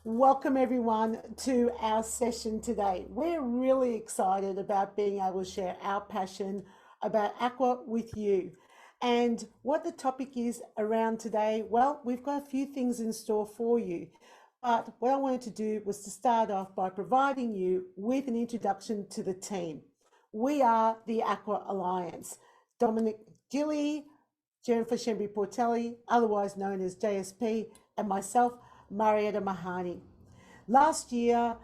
Welcome everyone to our session today. We're really excited about being able to share our passion about aqua with you. And what the topic is around today, well, we've got a few things in store for you. But what I wanted to do was to start off by providing you with an introduction to the team. We are the Aqua Alliance. Dominic Gilly, Jennifer Shembri-Portelli, otherwise known as JSP, and myself, Marietta Mahani. Last year,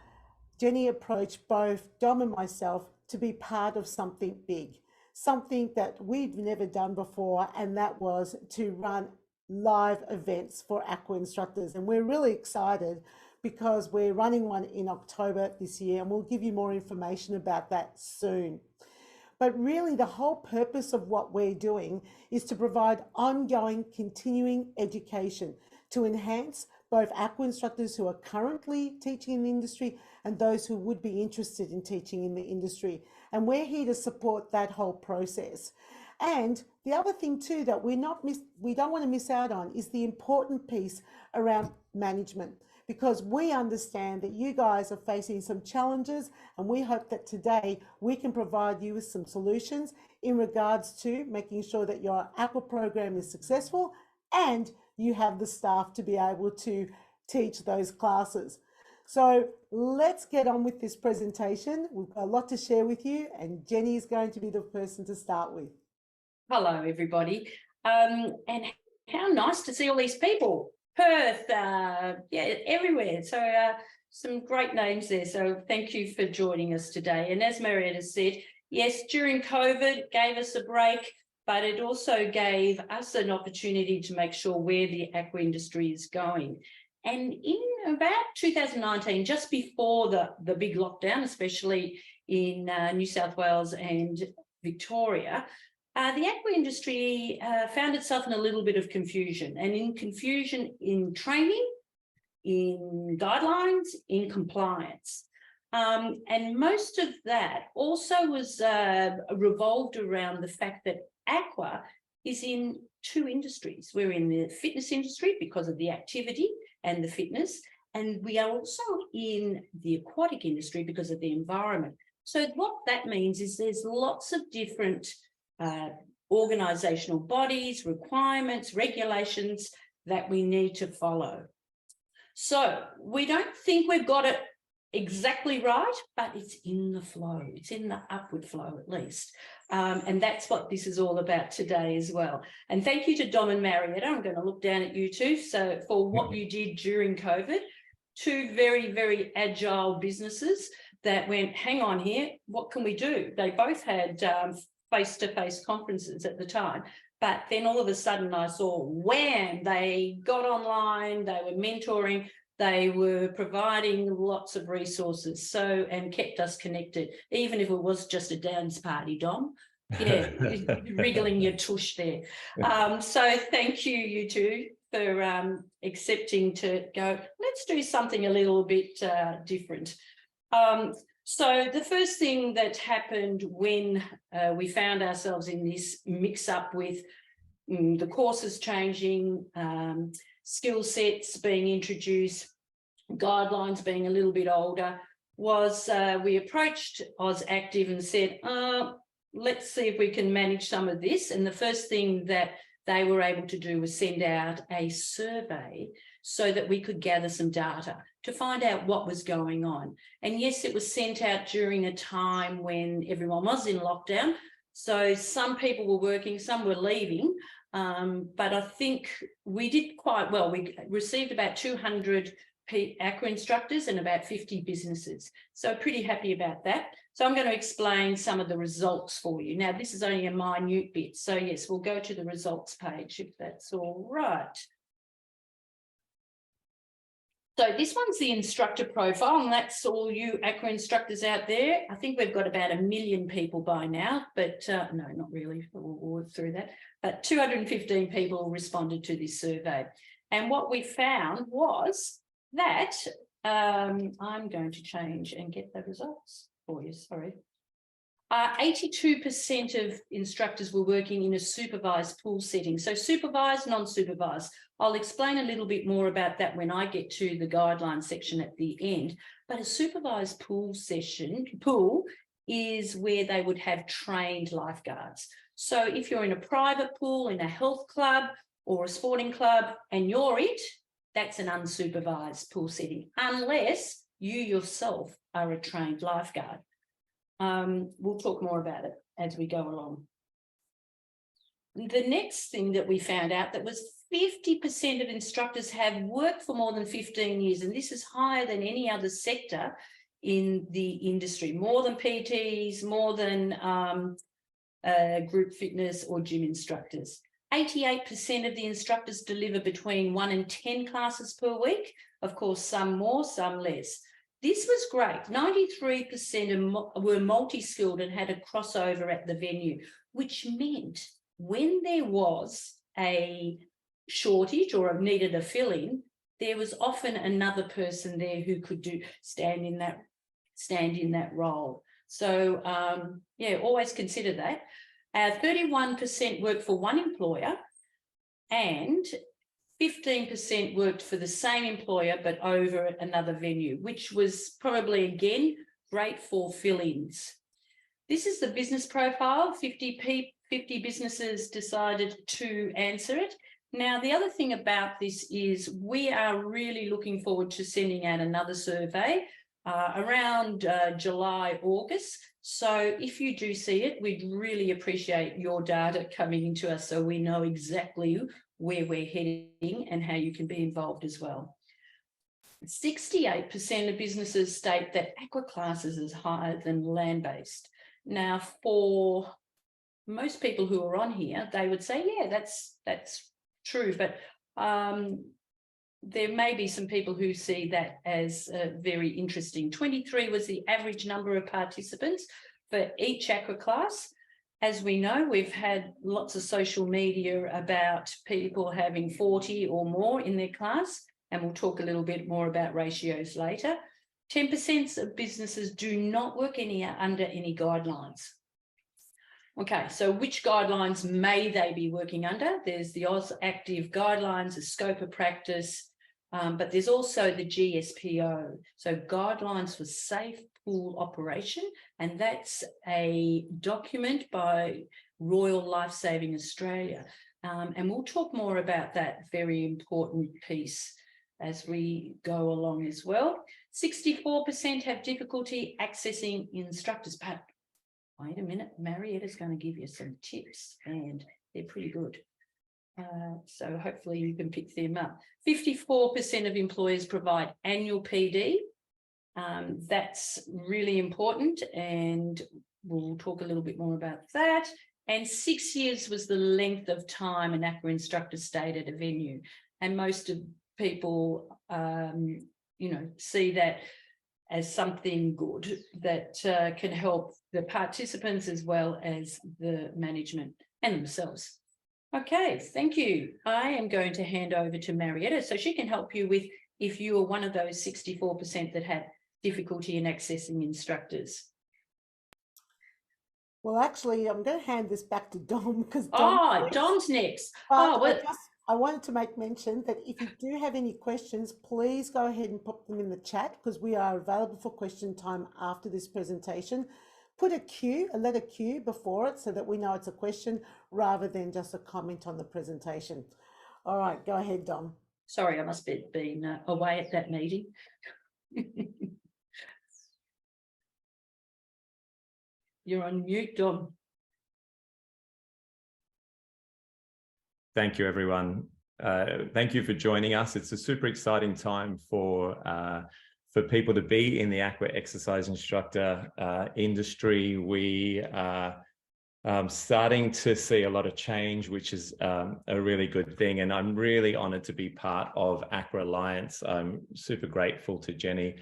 Jenny approached both Dom and myself to be part of something big, something that we'd never done before, and that was to run live events for aqua instructors. And we're really excited because we're running one in October this year, and we'll give you more information about that soon. But really, the whole purpose of what we're doing is to provide ongoing, continuing education to enhance both aqua instructors who are currently teaching in the industry and those who would be interested in teaching in the industry. And we're here to support that whole process. And the other thing too that we don't want to miss out on is the important piece around management, because we understand that you guys are facing some challenges, and we hope that today we can provide you with some solutions in regards to making sure that your aqua program is successful and you have the staff to be able to teach those classes. So let's get on with this presentation. We've got a lot to share with you, and Jenny is going to be the person to start with. Hello, everybody. And how nice to see all these people. Perth, yeah, everywhere. So some great names there. So thank you for joining us today. And as Marietta said, yes, during COVID, gave us a break, but it also gave us an opportunity to make sure where the aqua industry is going. And in about 2019, just before the big lockdown, especially in New South Wales and Victoria, the aqua industry found itself in a little bit of confusion, and in confusion in training, in guidelines, in compliance. And most of that also was revolved around the fact that aqua is in two industries. We're in the fitness industry because of the activity and the fitness, and we are also in the aquatic industry because of the environment. So what that means is there's lots of different organisational bodies, requirements, regulations that we need to follow. So we don't think we've got it exactly right, but it's in the flow. It's in the upward flow at least. And that's what this is all about today as well. And thank you to Dom and Marietta. I'm going to look down at you too. So for what you did during COVID, two very, very agile businesses that went, hang on here, what can we do? They both had face-to-face conferences at the time, but then all of a sudden I saw, wham, they got online, they were mentoring, they were providing lots of resources, so, and kept us connected, even if it was just a dance party, Dom. Yeah, wriggling your tush there. So thank you, you two, for accepting to go, let's do something a little bit different. So the first thing that happened when we found ourselves in this mix-up with the courses changing, skill sets being introduced, guidelines being a little bit older, was we approached AUSactive and said, let's see if we can manage some of this. And the first thing that they were able to do was send out a survey so that we could gather some data to find out what was going on. And yes, it was sent out during a time when everyone was in lockdown. So some people were working, some were leaving, but I think we did quite well. We received about 200 aqua instructors and about 50 businesses. So pretty happy about that. So I'm going to explain some of the results for you. Now, this is only a minute bit. So yes, we'll go to the results page if that's all right. So this one's the instructor profile, and that's all you aqua instructors out there. I think we've got about 1 million people by now, but no, not really. We'll work through that. But 215 people responded to this survey. And what we found was that I'm going to change and get the results for you, sorry. 82% of instructors were working in a supervised pool setting. So supervised, non-supervised. I'll explain a little bit more about that when I get to the guideline section at the end. But a supervised pool is where they would have trained lifeguards. So if you're in a private pool, in a health club or a sporting club, and you're it, that's an unsupervised pool setting, unless you yourself are a trained lifeguard. We'll talk more about it as we go along. The next thing that we found out that was 50% of instructors have worked for more than 15 years, and this is higher than any other sector in the industry, more than PTs, more than group fitness or gym instructors. 88% of the instructors deliver between 1 and 10 classes per week. Of course, some more, some less. This was great. 93% were multi-skilled and had a crossover at the venue, which meant when there was a shortage or needed a fill-in, there was often another person there who could stand in that role. So yeah, always consider that. 31% worked for one employer and 15% worked for the same employer, but over at another venue, which was probably, again, great for fill-ins. This is the business profile. 50 businesses decided to answer it. Now, the other thing about this is we are really looking forward to sending out another survey around July, August. So if you do see it, we'd really appreciate your data coming into us so we know exactly where we're heading and how you can be involved as well. 68% of businesses state that aqua classes is higher than land-based. Now, for most people who are on here, they would say, yeah, that's true, but there may be some people who see that as very interesting. 23 was the average number of participants for each aqua class. As we know, we've had lots of social media about people having 40 or more in their class, and we'll talk a little bit more about ratios later. 10% of businesses do not work under any guidelines. Okay, so which guidelines may they be working under? There's the AUSactive Guidelines, the scope of practice, but there's also the GSPO, so Guidelines for Safe Pool Operation, and that's a document by Royal Lifesaving Australia. And we'll talk more about that very important piece as we go along as well. 64% have difficulty accessing instructors. But wait a minute, Marietta's going to give you some tips, and they're pretty good. So hopefully you can pick them up. 54% of employers provide annual PD. That's really important, and we'll talk a little bit more about that. And 6 years was the length of time an aqua instructor stayed at a venue. And most of people, see that as something good that can help the participants as well as the management and themselves. Okay, thank you. I am going to hand over to Marietta so she can help you with if you are one of those 64% that had difficulty in accessing instructors. Well, actually, I'm going to hand this back to Dom because Dom's next. I wanted to make mention that if you do have any questions, please go ahead and pop them in the chat because we are available for question time after this presentation. Put a letter Q before it so that we know it's a question rather than just a comment on the presentation. All right, go ahead, Dom. Sorry, I must have been away at that meeting. You're on mute, Dom. Thank you, everyone. Thank you for joining us. It's a super exciting time for people to be in the aqua exercise instructor industry. We are starting to see a lot of change, which is a really good thing. And I'm really honored to be part of Aqua Alliance. I'm super grateful to Jenny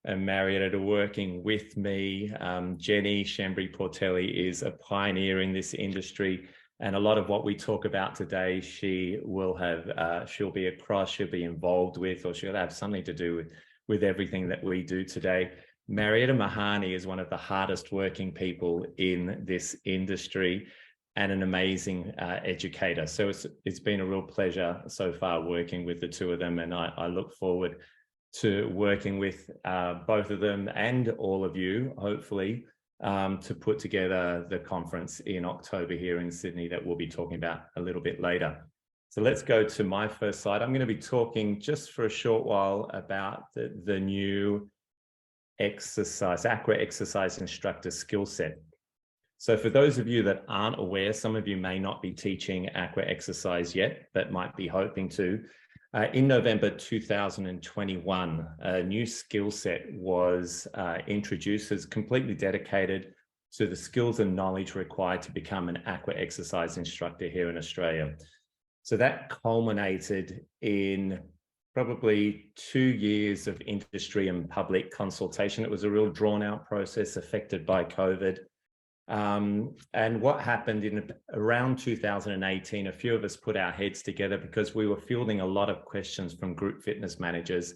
and Marietta to working with me. Jenny Chambry-Portelli is a pioneer in this industry. And a lot of what we talk about today, she will have, she'll be involved with, or she'll have something to do with everything that we do today. Marietta Mahani is one of the hardest working people in this industry and an amazing educator. So it's been a real pleasure so far working with the two of them, and I look forward to working with both of them and all of you, hopefully, to put together the conference in October here in Sydney that we'll be talking about a little bit later. So let's go to my first slide. I'm going to be talking just for a short while about the new Aqua Exercise instructor skill set. So for those of you that aren't aware, some of you may not be teaching Aqua Exercise yet, but might be hoping to. In November 2021, a new skill set was introduced as completely dedicated to the skills and knowledge required to become an Aqua Exercise instructor here in Australia. So that culminated in probably 2 years of industry and public consultation. It was a real drawn out process affected by COVID. And what happened in around 2018, a few of us put our heads together because we were fielding a lot of questions from group fitness managers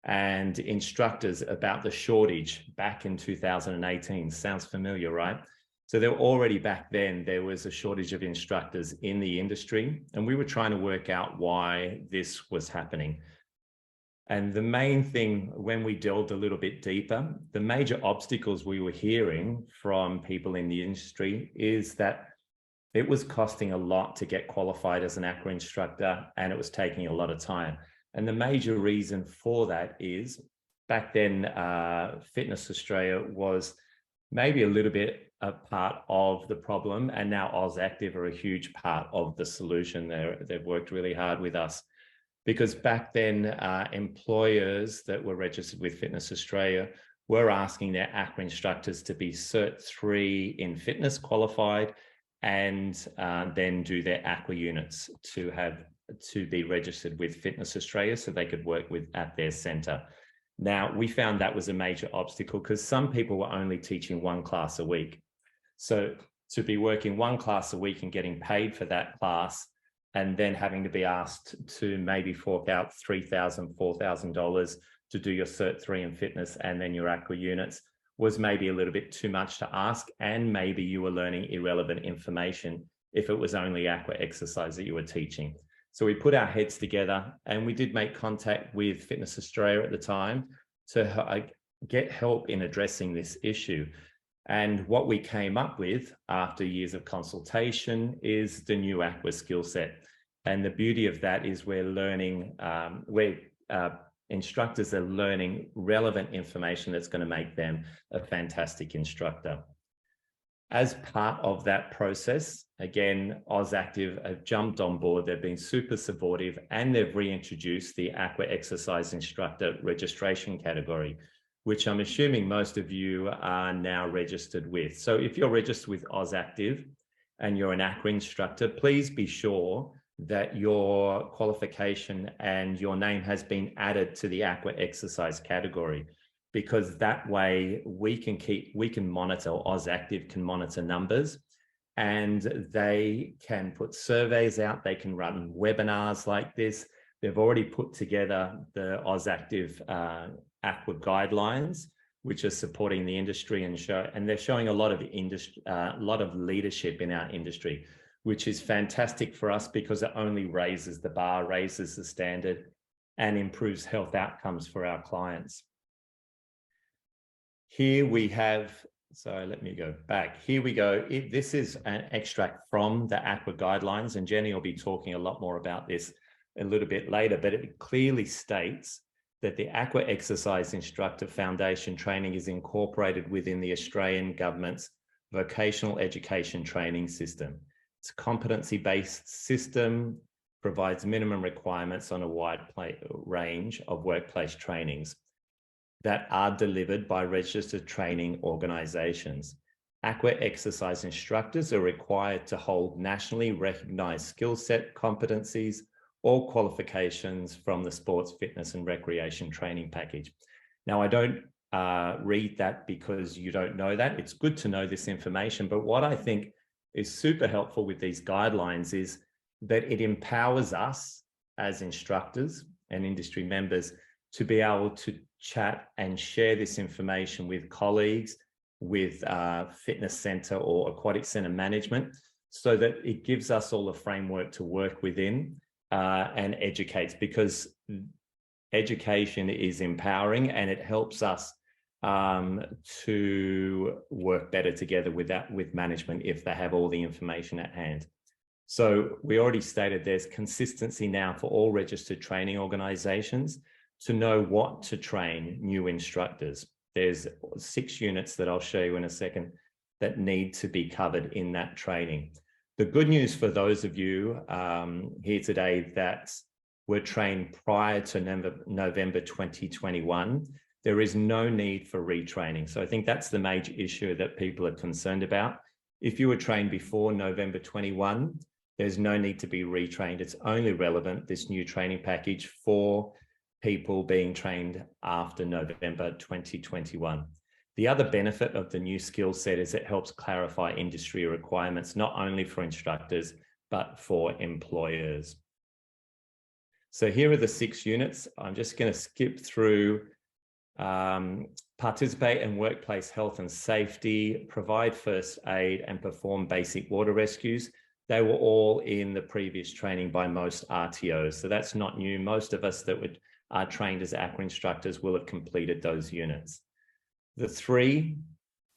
and instructors about the shortage back in 2018. Sounds familiar, right? So there were already back then, there was a shortage of instructors in the industry, and we were trying to work out why this was happening. And the main thing, when we delved a little bit deeper, the major obstacles we were hearing from people in the industry is that it was costing a lot to get qualified as an Aqua instructor, and it was taking a lot of time. And the major reason for that is back then, Fitness Australia was maybe a little bit a part of the problem, and now AUSactive are a huge part of the solution. They've worked really hard with us. Because back then, employers that were registered with Fitness Australia were asking their Aqua instructors to be Cert 3 in fitness qualified, and then do their Aqua units to be registered with Fitness Australia so they could work at their centre. Now, we found that was a major obstacle because some people were only teaching one class a week. So to be working one class a week and getting paid for that class, and then having to be asked to maybe fork out $3,000, $4,000 to do your Cert 3 in fitness and then your Aqua units was maybe a little bit too much to ask, and maybe you were learning irrelevant information if it was only Aqua Exercise that you were teaching. So we put our heads together and we did make contact with Fitness Australia at the time to get help in addressing this issue. And what we came up with after years of consultation is the new Aqua skill set. And the beauty of that is we're learning, instructors are learning relevant information that's going to make them a fantastic instructor. As part of that process, again, AUSactive have jumped on board. They've been super supportive, and they've reintroduced the Aqua Exercise instructor registration category, which I'm assuming most of you are now registered with. So if you're registered with AUSactive and you're an Aqua instructor, please be sure that your qualification and your name has been added to the Aqua Exercise category, because that way we can monitor, AUSactive can monitor numbers, and they can put surveys out, they can run webinars like this. They've already put together the AUSactive Aqua Guidelines, which are supporting the industry, and they're showing a lot of leadership in our industry, which is fantastic for us because it only raises the bar, raises the standard, and improves health outcomes for our clients. Here we have, so let me go back. Here we go. This is an extract from the Aqua Guidelines, and Jenny will be talking a lot more about this a little bit later, but it clearly states that the Aqua Exercise Instructor Foundation training is incorporated within the Australian government's vocational education training system. It's a competency-based system, provides minimum requirements on a wide range of workplace trainings that are delivered by registered training organisations. Aqua Exercise instructors are required to hold nationally recognised skill set competencies or qualifications from the Sports, Fitness and Recreation Training Package. Now, I don't read that because you don't know that. It's good to know this information, but what I think is super helpful with these guidelines is that it empowers us as instructors and industry members to be able to chat and share this information with colleagues, with fitness center or aquatic center management, so that it gives us all a framework to work within and educates, because education is empowering and it helps us to work better together with management if they have all the information at hand. So we already stated there's consistency now for all registered training organizations to know what to train new instructors. There's 6 units that I'll show you in a second that need to be covered in that training. The good news for those of you here today that were trained prior to November 2021, there is no need for retraining. So I think that's the major issue that people are concerned about. If you were trained before November 21, there's no need to be retrained. It's only relevant, this new training package, for people being trained after November 2021. The other benefit of the new skill set is it helps clarify industry requirements, not only for instructors, but for employers. So here are the 6 units. I'm just going to skip through. Participate in workplace health and safety, provide first aid, and perform basic water rescues. They were all in the previous training by most RTOs. So that's not new. Most of us that are trained as aqua instructors will have completed those units. The 3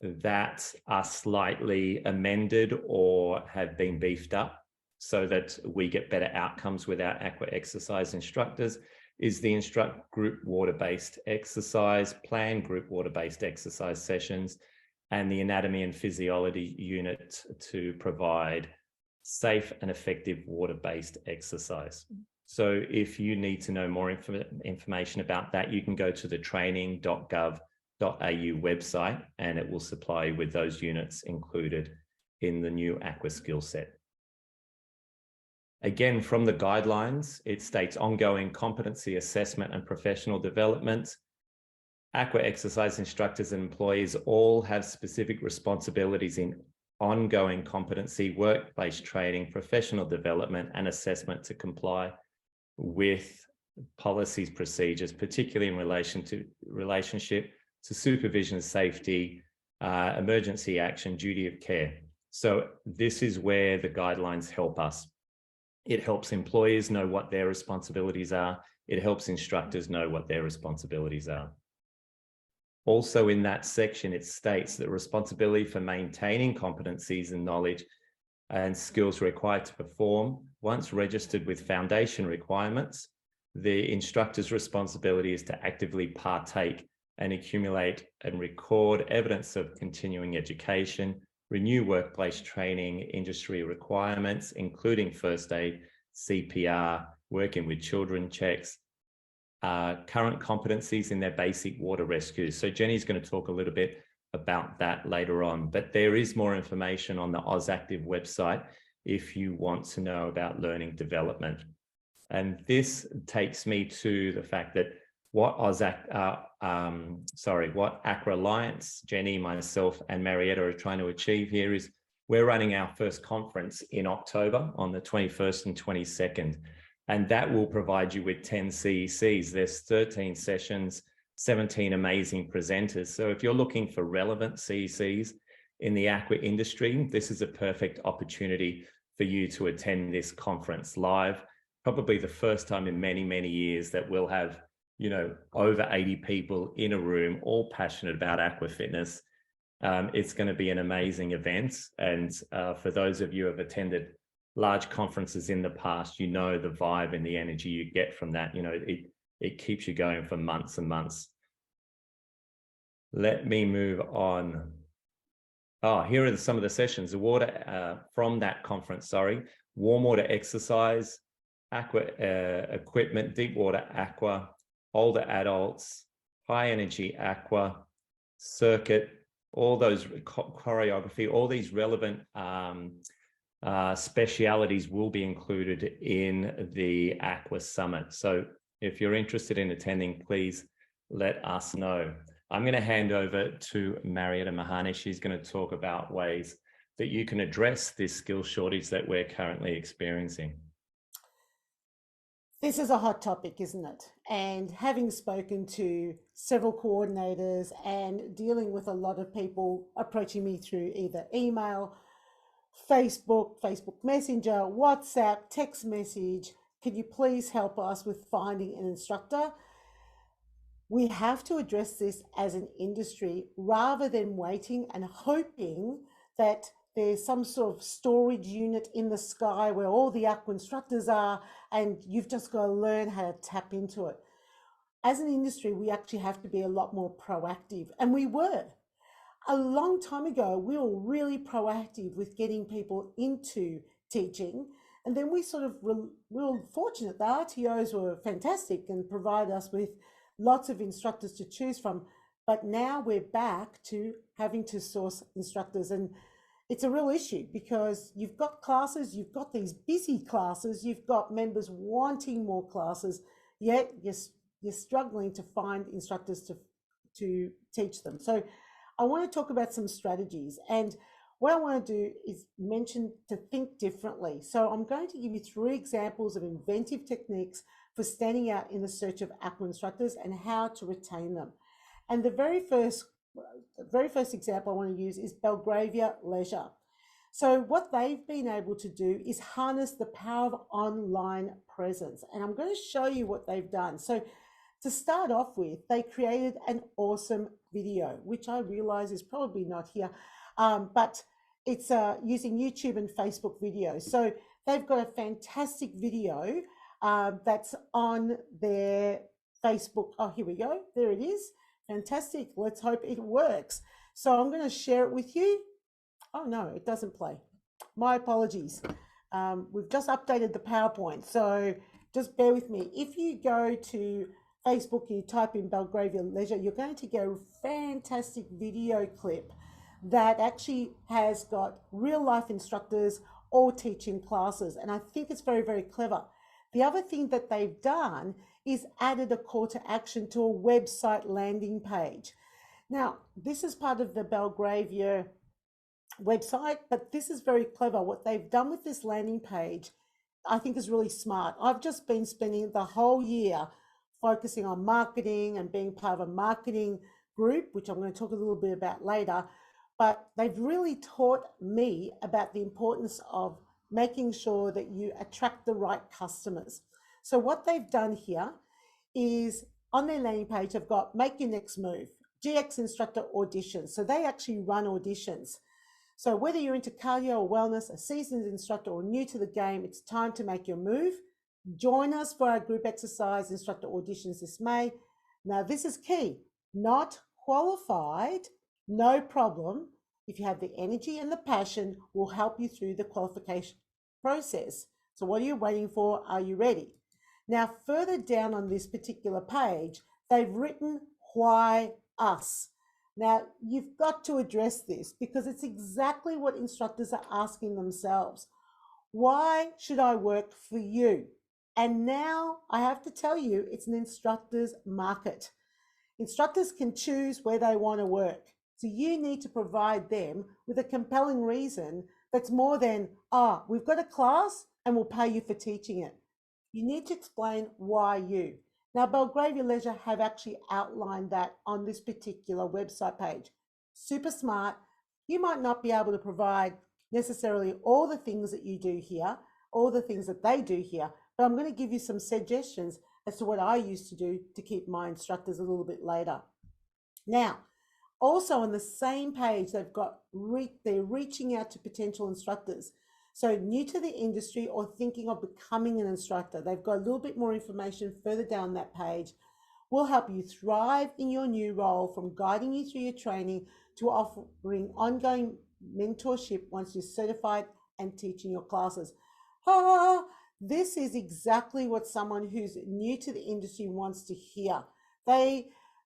that are slightly amended or have been beefed up so that we get better outcomes with our aqua exercise instructors is the instruct group water-based exercise, plan group water-based exercise sessions, and the anatomy and physiology unit to provide safe and effective water-based exercise. So if you need to know more information about that, you can go to the training.gov.au website and it will supply you with those units included in the new aqua skill set. Again, from the guidelines, it states ongoing competency assessment and professional development. Aqua exercise instructors and employees all have specific responsibilities in ongoing competency, workplace training, professional development, and assessment to comply with policies, procedures, particularly in relationship to supervision, safety, emergency action, duty of care. So this is where the guidelines help us. It helps employees know what their responsibilities are. It helps instructors know what their responsibilities are. Also in that section, it states that responsibility for maintaining competencies and knowledge and skills required to perform, once registered with foundation requirements, the instructor's responsibility is to actively partake and accumulate and record evidence of continuing education, renew workplace training, industry requirements, including first aid, CPR, working with children checks, current competencies in their basic water rescues. So Jenny's going to talk a little bit about that later on, but there is more information on the AUSactive website if you want to know about learning development. And this takes me to the fact that what Aqua Alliance, Jenny, myself, and Marietta are trying to achieve here is we're running our first conference in October on the 21st and 22nd, and that will provide you with 10 CECs. There's 13 sessions, 17 amazing presenters. So if you're looking for relevant CECs in the aqua industry, this is a perfect opportunity for you to attend this conference live. Probably the first time in many, many years that we'll have, you know, over 80 people in a room, all passionate about aqua fitness. It's going to be an amazing event. And for those of you who have attended large conferences in the past, you know the vibe and the energy you get from that. You know, it keeps you going for months and months. Let me move on. Oh, here are some of the sessions. The water from that conference, warm water exercise, aqua equipment, deep water aqua, older adults, high energy aqua, circuit, all those choreography, all these relevant specialities will be included in the Aqua Summit. So if you're interested in attending, please let us know. I'm going to hand over to Marietta Mahani. She's going to talk about ways that you can address this skill shortage that we're currently experiencing. This is a hot topic, isn't it? And having spoken to several coordinators and dealing with a lot of people approaching me through either email, Facebook Messenger, WhatsApp, text message, can you please help us with finding an instructor? We have to address this as an industry rather than waiting and hoping that there's some sort of storage unit in the sky where all the aqua instructors are and you've just got to learn how to tap into it. As an industry, we actually have to be a lot more proactive, and we were. A long time ago, we were really proactive with getting people into teaching, and then we were fortunate. The RTOs were fantastic and provided us with lots of instructors to choose from, but now we're back to having to source instructors, and it's a real issue because you've got classes, you've got these busy classes, you've got members wanting more classes, yet you're struggling to find instructors to teach them. So I want to talk about some strategies, and what I want to do is mention to think differently. So I'm going to give you 3 examples of inventive techniques for standing out in the search of aqua instructors and how to retain them. And the very first example I want to use is Belgravia Leisure. So what they've been able to do is harness the power of online presence. And I'm going to show you what they've done. So to start off with, they created an awesome video, which I realize is probably not here, but it's using YouTube and Facebook videos. So they've got a fantastic video that's on their Facebook. Oh, here we go. There it is. Fantastic. Let's hope it works. So I'm going to share it with you. Oh, no, it doesn't play. My apologies. We've just updated the PowerPoint, so just bear with me. If you go to Facebook, you type in Belgravia Leisure, you're going to get a fantastic video clip that actually has got real life instructors all teaching classes. And I think it's very, very clever. The other thing that they've done is added a call to action to a website landing page. Now, this is part of the Belgravia website, but this is very clever. What they've done with this landing page, I think is really smart. I've just been spending the whole year focusing on marketing and being part of a marketing group, which I'm going to talk a little bit about later, but they've really taught me about the importance of making sure that you attract the right customers. So what they've done here is on their landing page, they've got make your next move, GX instructor auditions. So they actually run auditions. So whether you're into cardio or wellness, a seasoned instructor or new to the game, it's time to make your move. Join us for our group exercise instructor auditions this May. Now this is key, not qualified, no problem. If you have the energy and the passion, we'll help you through the qualification process. So what are you waiting for? Are you ready? Now, further down on this particular page, they've written why us. Now, you've got to address this because it's exactly what instructors are asking themselves. Why should I work for you? And now I have to tell you, it's an instructor's market. Instructors can choose where they want to work. So you need to provide them with a compelling reason that's more than, we've got a class and we'll pay you for teaching it. You need to explain why you. Now, Belgravia Leisure have actually outlined that on this particular website page. Super smart. You might not be able to provide necessarily all the things that you do here, all the things that they do here, but I'm going to give you some suggestions as to what I used to do to keep my instructors a little bit later. Now, also on the same page, they've got they're reaching out to potential instructors. So new to the industry or thinking of becoming an instructor, they've got a little bit more information further down that page. We'll help you thrive in your new role, from guiding you through your training to offering ongoing mentorship once you're certified and teaching your classes. This is exactly what someone who's new to the industry wants to hear.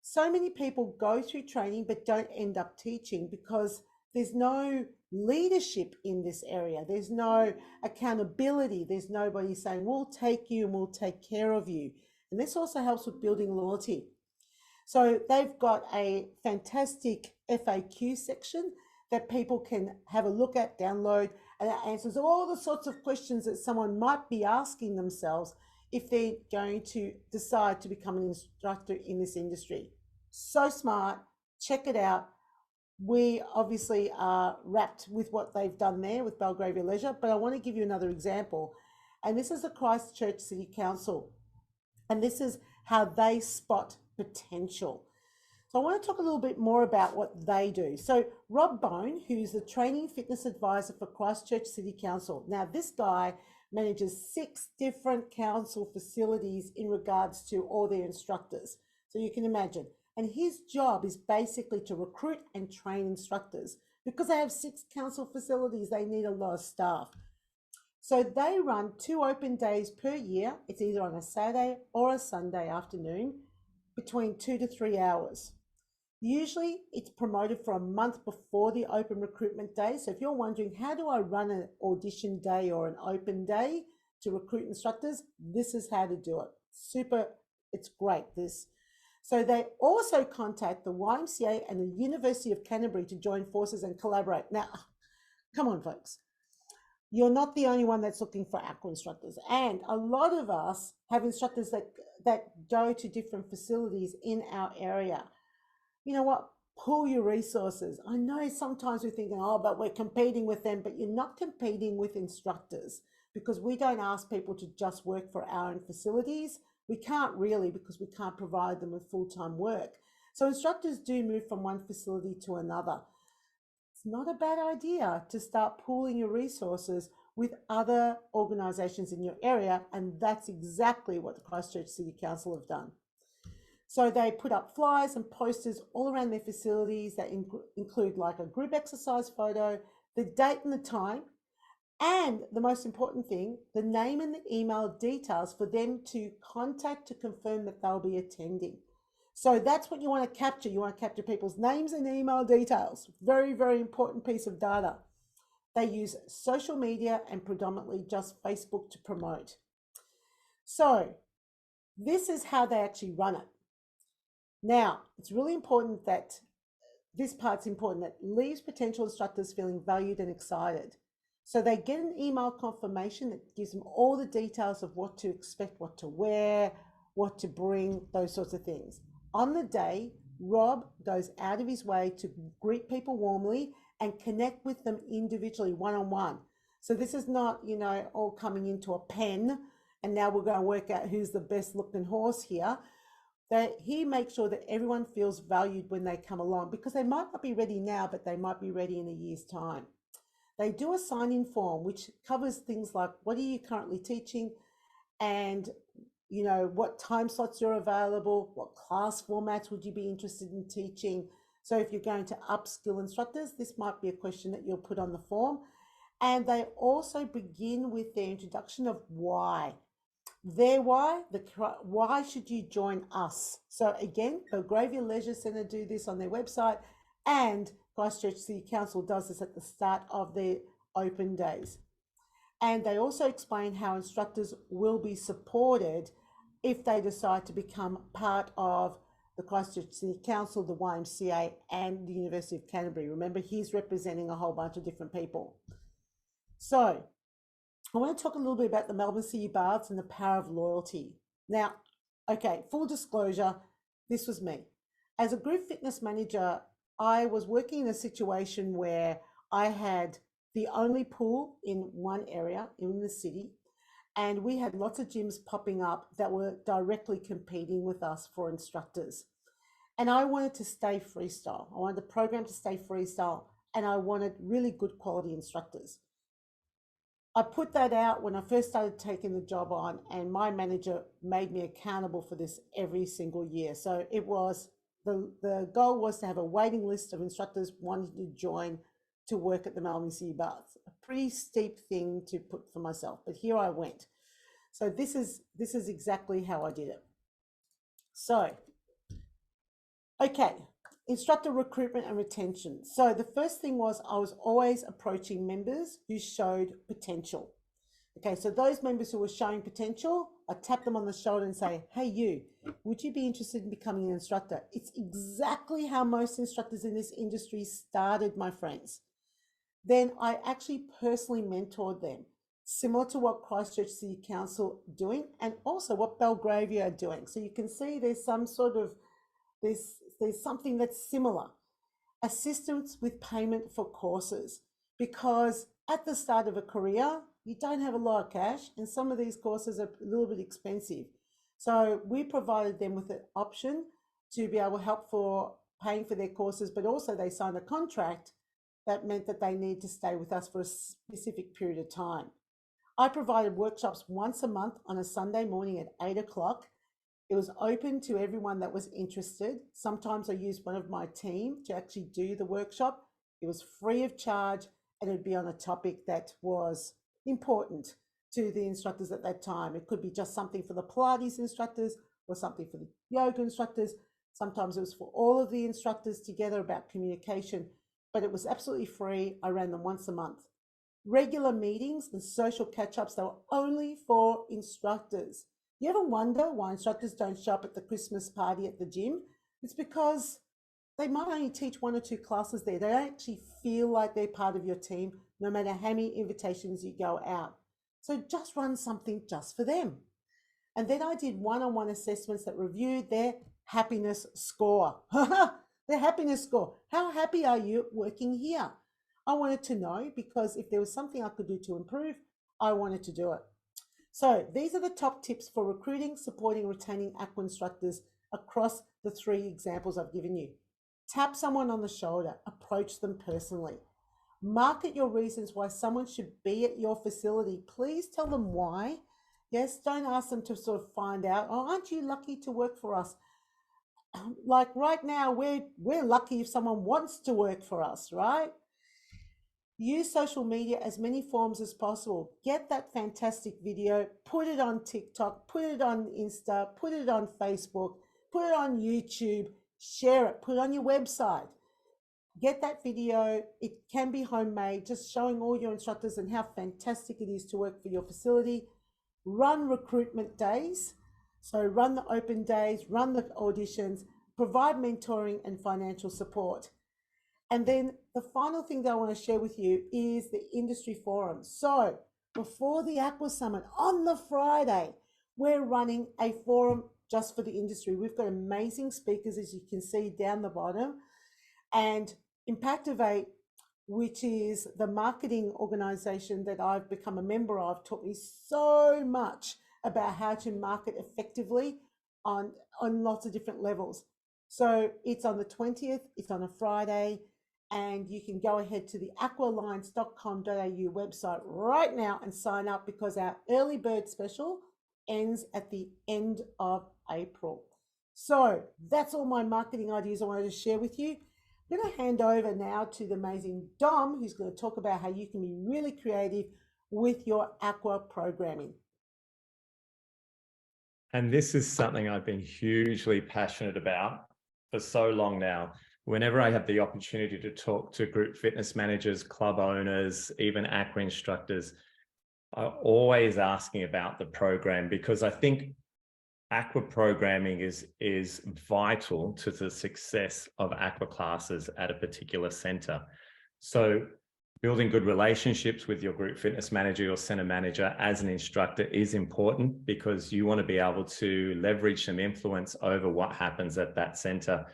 So many people go through training but don't end up teaching because there's no leadership in this area. There's no accountability. There's nobody saying, we'll take you and we'll take care of you. And this also helps with building loyalty. So they've got a fantastic FAQ section that people can have a look at, download, and it answers all the sorts of questions that someone might be asking themselves if they're going to decide to become an instructor in this industry. So smart, check it out. We obviously are wrapped with what they've done there with Belgravia Leisure, but I want to give you another example. And this is the Christchurch City Council. And this is how they spot potential. So I want to talk a little bit more about what they do. So Rob Bone, who's the training fitness advisor for Christchurch City Council. Now this guy manages 6 different council facilities in regards to all their instructors. So you can imagine. And his job is basically to recruit and train instructors. Because they have 6 council facilities, they need a lot of staff. So they run 2 open days per year. It's either on a Saturday or a Sunday afternoon, between 2 to 3 hours. Usually it's promoted for a month before the open recruitment day. So if you're wondering, how do I run an audition day or an open day to recruit instructors? This is how to do it. Super, it's great, this. So they also contact the YMCA and the University of Canterbury to join forces and collaborate. Now, come on, folks. You're not the only one that's looking for aqua instructors. And a lot of us have instructors that go to different facilities in our area. You know what? Pool your resources. I know sometimes we're thinking, oh, but we're competing with them, but you're not competing with instructors, because we don't ask people to just work for our own facilities. We can't really, because we can't provide them with full-time work. So instructors do move from one facility to another. It's not a bad idea to start pooling your resources with other organisations in your area, and that's exactly what the Christchurch City Council have done. So they put up flyers and posters all around their facilities that include like a group exercise photo, the date and the time, and the most important thing, the name and the email details for them to contact to confirm that they'll be attending. So that's what you want to capture. You want to capture people's names and email details. Very, very important piece of data. They use social media and predominantly just Facebook to promote. So this is how they actually run it. Now, it's really important that this part's important, that leaves potential instructors feeling valued and excited. So they get an email confirmation that gives them all the details of what to expect, what to wear, what to bring, those sorts of things. On the day, Rob goes out of his way to greet people warmly and connect with them individually, one-on-one. So this is not, you know, all coming into a pen and now we're going to work out who's the best looking horse here. He makes sure that everyone feels valued when they come along, because they might not be ready now, but they might be ready in a year's time. They do a sign-in form, which covers things like, what are you currently teaching? And, you know, what time slots you're available? What class formats would you be interested in teaching? So if you're going to upskill instructors, this might be a question that you'll put on the form. And they also begin with their introduction of why. Their why, why should you join us? So again, Belgravia Leisure Centre do this on their website, and Christchurch City Council does this at the start of their open days. And they also explain how instructors will be supported if they decide to become part of the Christchurch City Council, the YMCA, and the University of Canterbury. Remember, he's representing a whole bunch of different people. So I want to talk a little bit about the Melbourne City Baths and the power of loyalty. Now, okay, full disclosure, this was me. As a group fitness manager, I was working in a situation where I had the only pool in one area in the city, and we had lots of gyms popping up that were directly competing with us for instructors. And I wanted to stay freestyle. I wanted the program to stay freestyle, and I wanted really good quality instructors. I put that out when I first started taking the job on, and my manager made me accountable for this every single year. So it was, the goal was to have a waiting list of instructors wanting to join to work at the Melbourne City Baths. A pretty steep thing to put for myself, but here I went. So this is exactly how I did it. So, okay. Instructor recruitment and retention. So the first thing was, I was always approaching members who showed potential. Okay, so those members who were showing potential, I tap them on the shoulder and say, hey you, would you be interested in becoming an instructor? It's exactly how most instructors in this industry started, my friends. Then I actually personally mentored them. similar to what Christchurch City Council are doing and also what Belgravia are doing. So you can see there's some sort of, there's something that's similar. Assistance with payment for courses, because at the start of a career, you don't have a lot of cash and some of these courses are a little bit expensive. So we provided them with an option to be able to help for paying for their courses, but also they signed a contract that meant that they need to stay with us for a specific period of time. I provided workshops once a month on a Sunday morning at 8 o'clock. It was open to everyone that was interested. Sometimes I used one of my team to actually do the workshop. It was free of charge and it would be on a topic that was important to the instructors at that time. It could be just something for the Pilates instructors or something for the yoga instructors. Sometimes it was for all of the instructors together about communication, but it was absolutely free. I ran them once a month. Regular meetings and social catch-ups, they were only for instructors. You ever wonder why instructors don't show up at the Christmas party at the gym? It's because they might only teach 1 or 2 classes there. They don't actually feel like they're part of your team, no matter how many invitations you go out. So just run something just for them. And then I did one-on-one assessments that reviewed their happiness score. Their happiness score. How happy are you working here? I wanted to know because if there was something I could do to improve, I wanted to do it. So these are the top tips for recruiting, supporting, retaining Aqua instructors across the 3 examples I've given you. Tap someone on the shoulder, approach them personally. Market your reasons why someone should be at your facility. Please tell them why. Yes, don't ask them to sort of find out, oh, aren't you lucky to work for us? Like right now, we're lucky if someone wants to work for us, right? Use social media as many forms as possible. Get that fantastic video, put it on TikTok, put it on Insta, put it on Facebook, put it on YouTube, share it, put it on your website. Get that video. It can be homemade, just showing all your instructors and how fantastic it is to work for your facility. Run recruitment days. So run the open days, run the auditions, provide mentoring and financial support. And then the final thing that I want to share with you is the industry forum. So before the Aqua Summit on the Friday, we're running a forum just for the industry. We've got amazing speakers, as you can see down the bottom. And Impactivate, which is the marketing organization that I've become a member of, taught me so much about how to market effectively on lots of different levels. So it's on the 20th, it's on a Friday, and you can go ahead to the aqualines.com.au website right now and sign up because our early bird special ends at the end of April. So that's all my marketing ideas I wanted to share with you. I'm going to hand over now to the amazing Dom, who's going to talk about how you can be really creative with your Aqua programming. And this is something I've been hugely passionate about for so long now. Whenever I have the opportunity to talk to group fitness managers, club owners, even Aqua instructors, I'm always asking about the program because I think Aqua programming is vital to the success of Aqua classes at a particular center. So building good relationships with your group fitness manager or center manager as an instructor is important because you want to be able to leverage some influence over what happens at that center.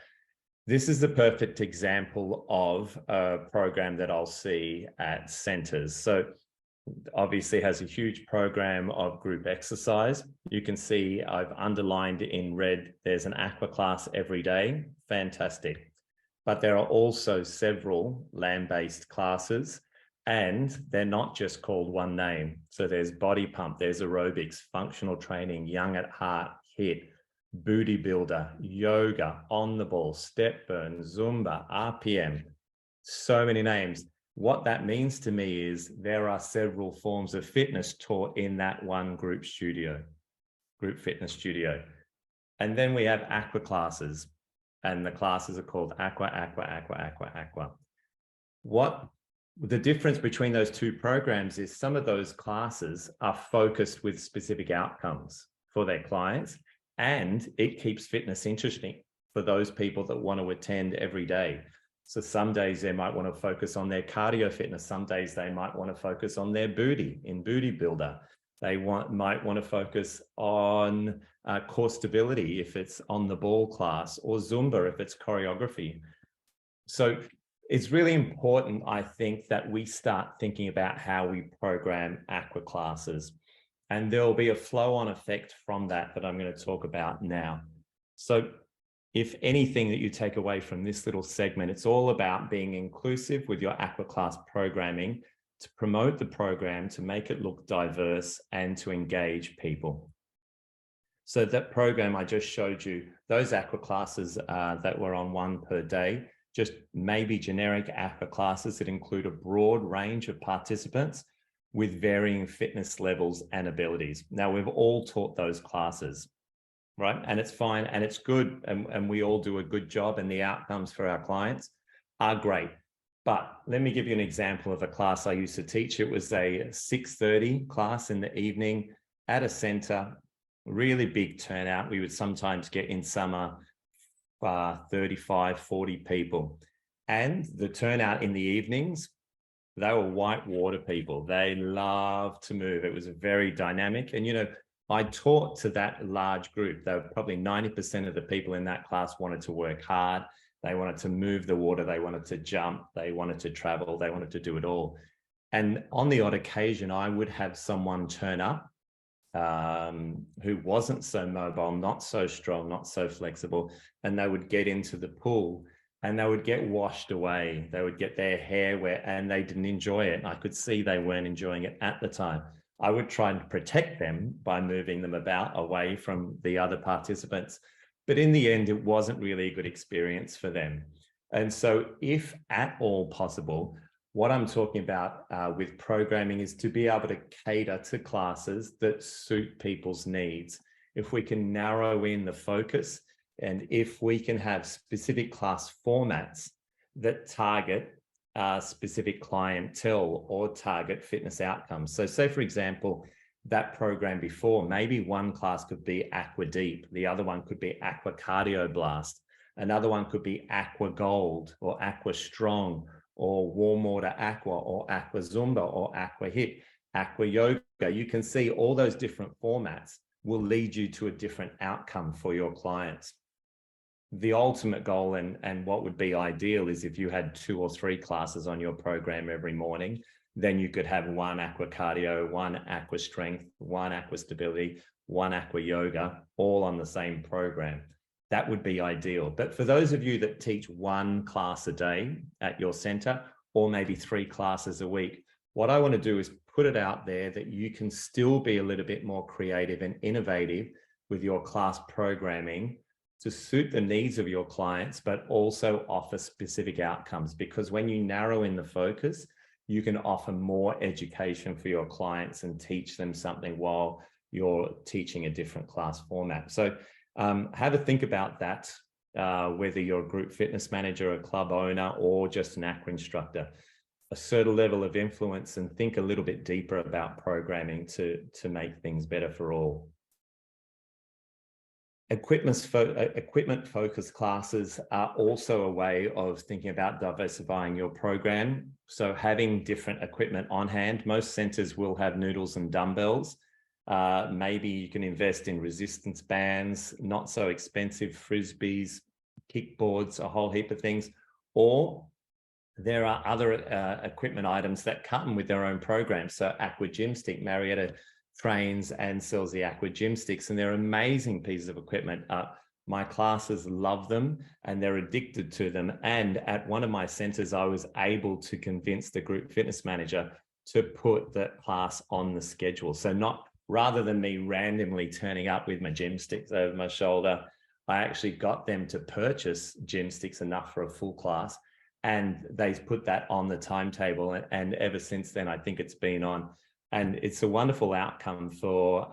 This is the perfect example of a program that I'll see at centers. So obviously has a huge program of group exercise. You can see I've underlined in red, there's an Aqua class every day. Fantastic. But there are also several land-based classes and they're not just called one name. So there's body pump, there's aerobics, functional training, young at heart, HIIT, booty builder, yoga, on the ball, step burn, Zumba, RPM, so many names. What that means to me is there are several forms of fitness taught in that one group fitness studio. And then we have Aqua classes, and the classes are called Aqua, Aqua, Aqua, Aqua, Aqua. What the difference between those two programs is some of those classes are focused with specific outcomes for their clients, and it keeps fitness interesting for those people that want to attend every day. So some days they might want to focus on their cardio fitness. Some days they might want to focus on their booty in Booty Builder. They might want to focus on core stability if it's on the ball class, or Zumba if it's choreography. So it's really important, I think, that we start thinking about how we program aqua classes. And there'll be a flow-on effect from that I'm going to talk about now. So if anything that you take away from this little segment, it's all about being inclusive with your aqua class programming, to promote the program, to make it look diverse, and to engage people. So that program I just showed you, those aqua classes that were on 1 per day, just maybe generic aqua classes that include a broad range of participants with varying fitness levels and abilities. Now, we've all taught those classes, right? And it's fine and it's good, and we all do a good job, and the outcomes for our clients are great. But let me give you an example of a class I used to teach. It was a 6:30 class in the evening at a center, really big turnout. We would sometimes get in summer 35, 40 people. And the turnout in the evenings, they were whitewater people. They love to move. It was very dynamic. And, you know, I taught to that large group. They were probably 90% of the people in that class wanted to work hard. They wanted to move the water. They wanted to jump. They wanted to travel. They wanted to do it all. And on the odd occasion, I would have someone turn up who wasn't so mobile, not so strong, not so flexible, and they would get into the pool and they would get washed away. They would get their hair wet and they didn't enjoy it. I could see they weren't enjoying it at the time. I would try and protect them by moving them about away from the other participants. But in the end, it wasn't really a good experience for them. And so if at all possible, what I'm talking about with programming is to be able to cater to classes that suit people's needs. If we can narrow in the focus, and if we can have specific class formats that target specific clientele or target fitness outcomes. So say, for example, that program before, maybe one class could be Aqua Deep, the other one could be Aqua Cardio Blast, another one could be Aqua Gold or Aqua Strong, or Warm Water Aqua, or Aqua Zumba, or Aqua Hit, Aqua Yoga. You can see all those different formats will lead you to a different outcome for your clients. The ultimate goal and what would be ideal is if you had 2 or 3 classes on your program every morning, then you could have 1 Aqua Cardio, 1 Aqua Strength, 1 Aqua Stability, 1 Aqua Yoga, all on the same program. That would be ideal. But for those of you that teach 1 class a day at your center, or maybe 3 classes a week, what I want to do is put it out there that you can still be a little bit more creative and innovative with your class programming to suit the needs of your clients, but also offer specific outcomes. Because when you narrow in the focus, you can offer more education for your clients and teach them something while you're teaching a different class format. So have a think about that, whether you're a group fitness manager, a club owner, or just an aqua instructor. Assert a level of influence and think a little bit deeper about programming to make things better for all. Equipment-focused classes are also a way of thinking about diversifying your program. So having different equipment on hand. Most centers will have noodles and dumbbells. Maybe you can invest in resistance bands, not so expensive frisbees, kickboards, a whole heap of things. Or there are other equipment items that come with their own programs. So Aqua Gym Stick, Marietta trains and sells the Aqua Gym Sticks, and they're amazing pieces of equipment. My classes love them and they're addicted to them. And at one of my centers, I was able to convince the group fitness manager to put that class on the schedule. So rather than me randomly turning up with my gym sticks over my shoulder, I actually got them to purchase gym sticks enough for a full class, and they put that on the timetable. And ever since then, I think it's been on. And it's a wonderful outcome for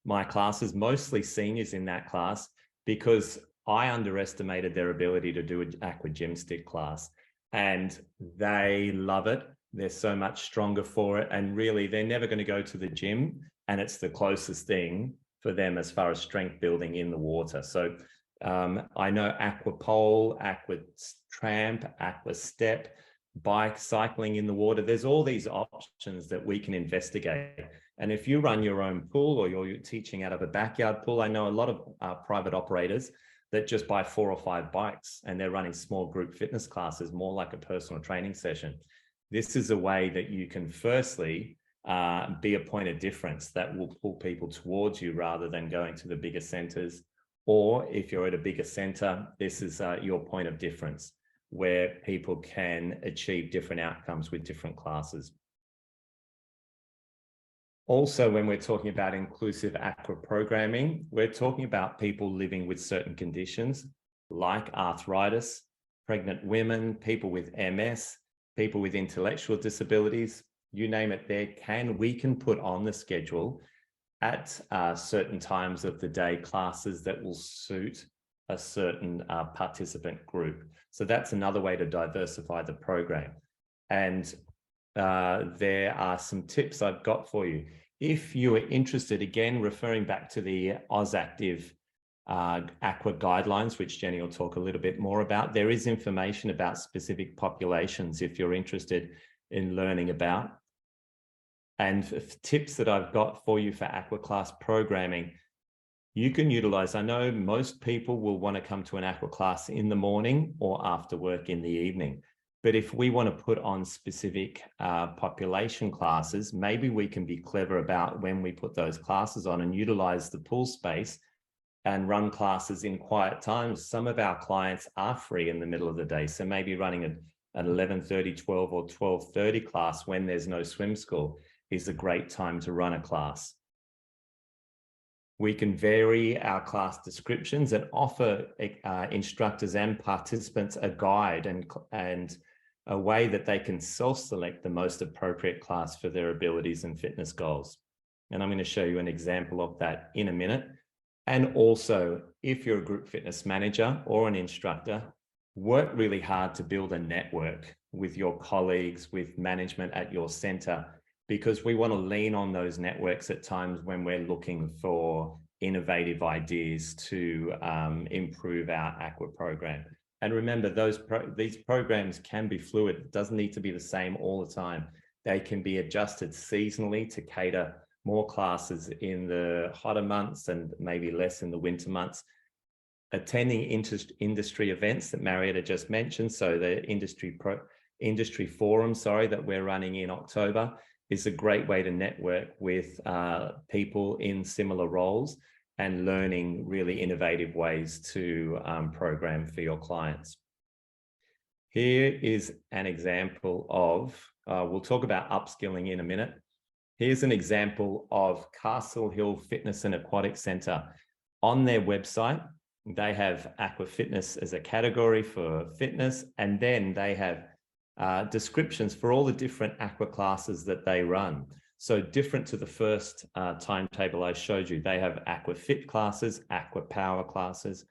my classes, mostly seniors in that class, because I underestimated their ability to do an Aqua Gym Stick class. And they love it. They're so much stronger for it. And really, they're never going to go to the gym. And it's the closest thing for them as far as strength building in the water. So I know aqua pole, aqua tramp, aqua step, bike, cycling in the water. There's all these options that we can investigate. And if you run your own pool or you're teaching out of a backyard pool, I know a lot of private operators that just buy 4 or 5 bikes and they're running small group fitness classes, more like a personal training session. This is a way that you can firstly be a point of difference that will pull people towards you rather than going to the bigger centers. Or if you're at a bigger center, this is your point of difference where people can achieve different outcomes with different classes. Also, when we're talking about inclusive aqua programming, we're talking about people living with certain conditions like arthritis, pregnant women, people with MS, people with intellectual disabilities, you name it, we can put on the schedule at certain times of the day classes that will suit a certain participant group. So that's another way to diversify the program. And there are some tips I've got for you. If you are interested, again, referring back to the AUSactive Aqua Guidelines, which Jenny will talk a little bit more about, there is information about specific populations if you're interested in learning about. And tips that I've got for you for aqua class programming, you can utilize. I know most people will want to come to an aqua class in the morning or after work in the evening. But if we want to put on specific population classes, maybe we can be clever about when we put those classes on and utilize the pool space and run classes in quiet times. Some of our clients are free in the middle of the day. So maybe running an 11:30, 12 or 12:30 class when there's no swim school is a great time to run a class. We can vary our class descriptions and offer instructors and participants a guide and a way that they can self-select the most appropriate class for their abilities and fitness goals. And I'm going to show you an example of that in a minute. And also, if you're a group fitness manager or an instructor, work really hard to build a network with your colleagues, with management at your center, because we want to lean on those networks at times when we're looking for innovative ideas to improve our aqua program. And remember, these programs can be fluid. It doesn't need to be the same all the time. They can be adjusted seasonally to cater more classes in the hotter months and maybe less in the winter months. Attending industry events that Marietta just mentioned, so the industry forum, that we're running in October, is a great way to network with people in similar roles and learning really innovative ways to program for your clients. Here is an example of, we'll talk about upskilling in a minute. Here's an example of Castle Hill Fitness and Aquatic Center. On their website, they have aqua fitness as a category for fitness, and then they have descriptions for all the different aqua classes that they run. So different to the first timetable I showed you, they have aqua fit classes, aqua power classes,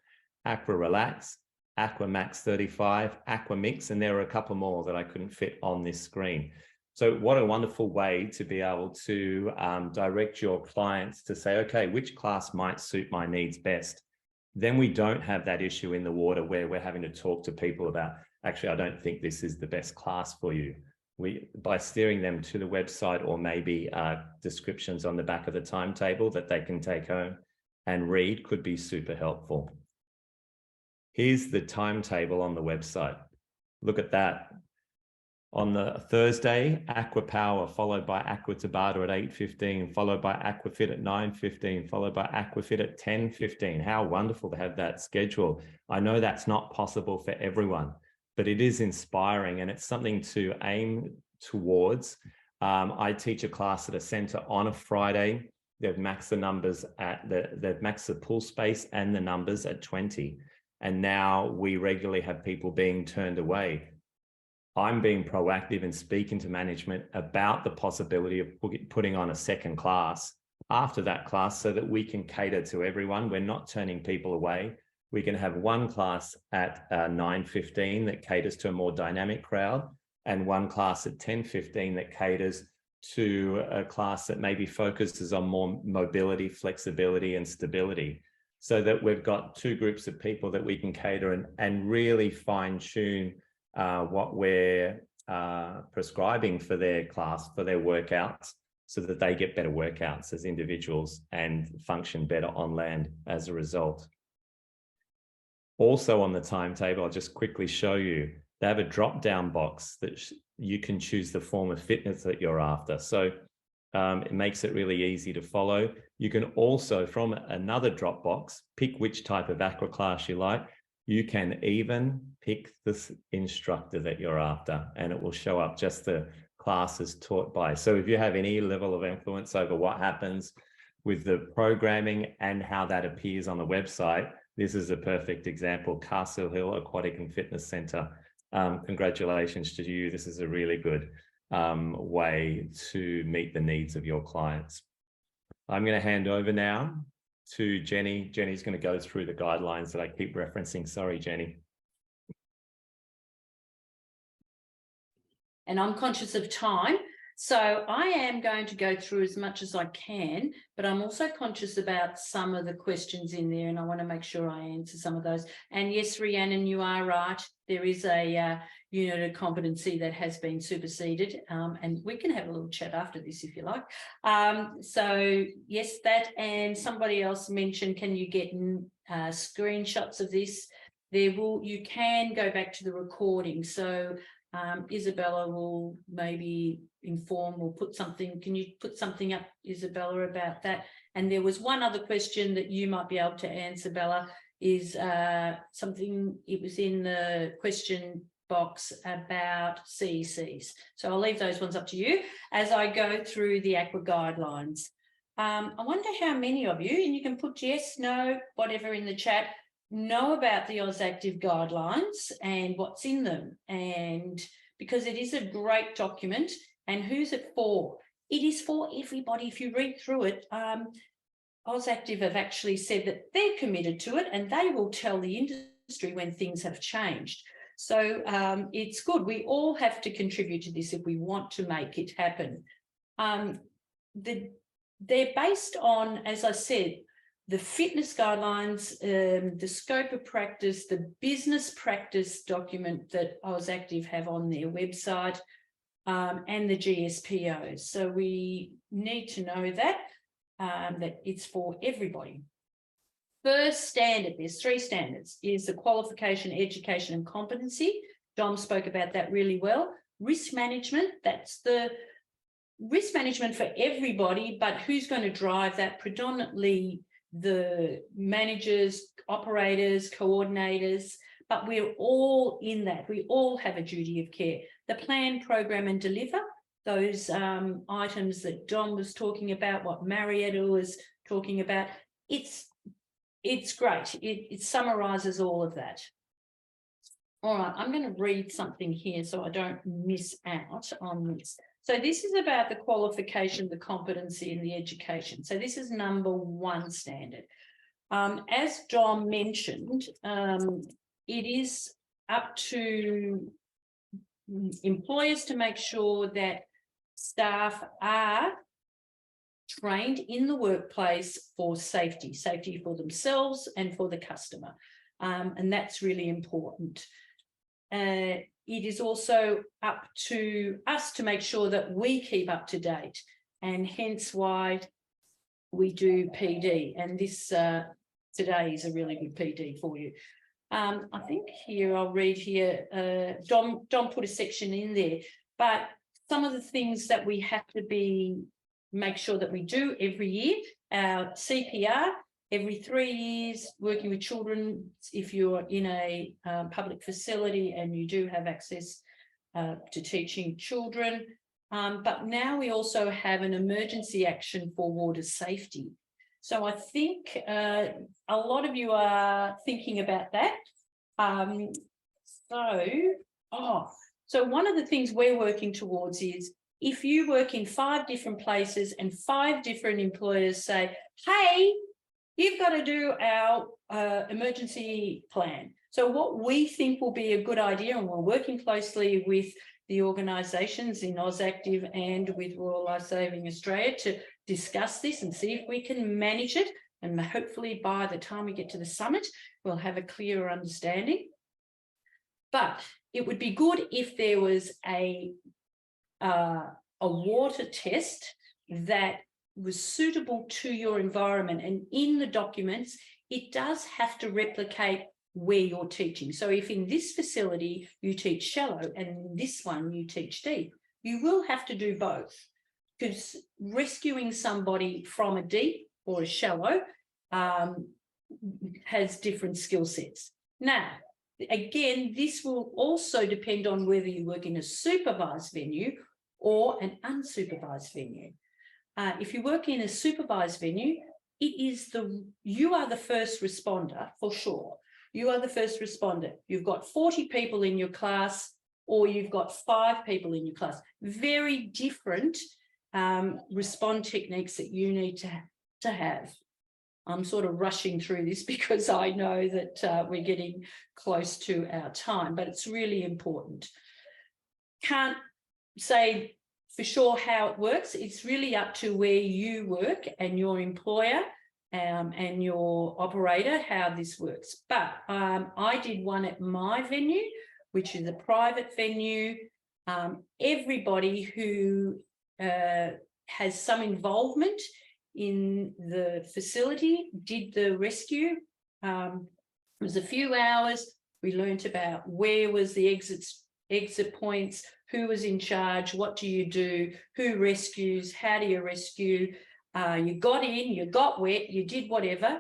aqua relax, aqua max 35, aqua mix, and there are a couple more that I couldn't fit on this screen. So what a wonderful way to be able to direct your clients to say, okay, which class might suit my needs best? Then we don't have that issue in the water where we're having to talk to people about, actually, I don't think this is the best class for you. By steering them to the website or maybe descriptions on the back of the timetable that they can take home and read could be super helpful. Here's the timetable on the website. Look at that. On the Thursday, Aqua Power, followed by Aqua Tabata at 8:15, followed by Aqua Fit at 9:15, followed by Aqua Fit at 10:15. How wonderful to have that schedule. I know that's not possible for everyone, but it is inspiring and it's something to aim towards. I teach a class at a center on a Friday. They've maxed the numbers they've maxed the pool space and the numbers at 20. And now we regularly have people being turned away. I'm being proactive and speaking to management about the possibility of putting on a second class after that class so that we can cater to everyone. We're not turning people away. We can have one class at 9:15 that caters to a more dynamic crowd and one class at 10:15 that caters to a class that maybe focuses on more mobility, flexibility, and stability. so that we've got two groups of people that we can cater and really fine tune what we're prescribing for their class, for their workouts, so that they get better workouts as individuals and function better on land as a result. Also on the timetable, I'll just quickly show you, they have a drop-down box that you can choose the form of fitness that you're after. So it makes it really easy to follow. You can also, from another drop box, pick which type of aqua class you like. You can even pick this instructor that you're after, and it will show up just the classes taught by. So if you have any level of influence over what happens with the programming and how that appears on the website, this is a perfect example. Castle Hill Aquatic and Fitness Centre. Congratulations to you. This is a really good way to meet the needs of your clients. I'm going to hand over now to Jenny. Jenny's going to go through the guidelines that I keep referencing. Sorry, Jenny. And I'm conscious of time, so I am going to go through as much as I can, but I'm also conscious about some of the questions in there, and I want to make sure I answer some of those. And yes, Rhiannon, you are right. There is a unit of competency that has been superseded, and we can have a little chat after this if you like. So yes, that, and somebody else mentioned, can you get screenshots of this? You can go back to the recording. So Isabella will maybe inform or put something. Can you put something up, Isabella, about that? And there was one other question that you might be able to answer, Bella, is something, it was in the question box about CECs. So I'll leave those ones up to you as I go through the Aqua Guidelines. I wonder how many of you, and you can put yes, no, whatever in the chat, know about the AUSactive Guidelines and what's in them. And because it is a great document. And who's it for? It is for everybody. If you read through it, AUSactive have actually said that they're committed to it, and they will tell the industry when things have changed. So it's good. We all have to contribute to this if we want to make it happen. They're based on, as I said, the fitness guidelines, the scope of practice, the business practice document that AUSactive have on their website, and the GSPOs. So we need to know that, that it's for everybody. First standard, there's 3 standards, is the qualification, education and competency. Dom spoke about that really well. Risk management, that's the risk management for everybody, but who's going to drive that? Predominantly the managers, operators, coordinators, but we're all in that. We all have a duty of care. The plan, program and deliver, those items that Don was talking about, what Marietta was talking about, it's great. It summarizes all of that. All right, I'm going to read something here so I don't miss out on this. So this is about the qualification, the competency and the education. So this is number 1 standard. As Dom mentioned, it is up to employers to make sure that staff are trained in the workplace for safety for themselves and for the customer. And that's really important. It is also up to us to make sure that we keep up to date, and hence why we do PD. And this today is a really good PD for you. I think here, I'll read here, Dom put a section in there, but some of the things that we have to make sure that we do every year, our CPR, every 3 years, working with children, if you're in a public facility and you do have access to teaching children. But now we also have an emergency action for water safety. So I think a lot of you are thinking about that. So one of the things we're working towards is, if you work in 5 different places and 5 different employers say, hey, you've got to do our emergency plan. So what we think will be a good idea, and we're working closely with the organisations in AUSactive and with Royal Life Saving Australia to discuss this and see if we can manage it. And hopefully by the time we get to the summit, we'll have a clearer understanding. But it would be good if there was a water test that was suitable to your environment. And in the documents, it does have to replicate where you're teaching. So if in this facility you teach shallow and in this one you teach deep, you will have to do both, because rescuing somebody from a deep or a shallow has different skill sets. Now, again, this will also depend on whether you work in a supervised venue or an unsupervised venue. If you work in a supervised venue, you are the first responder for sure. You are the first responder. You've got 40 people in your class, or you've got 5 people in your class. Very different respond techniques that you need to have. I'm sort of rushing through this because I know that we're getting close to our time, but it's really important. Can't say for sure how it works. It's really up to where you work and your employer and your operator, how this works. But I did one at my venue, which is a private venue. Everybody who has some involvement in the facility did the rescue. It was a few hours. We learnt about where was the exit points, who was in charge, what do you do, who rescues, how do you rescue. You got in, you got wet, you did whatever.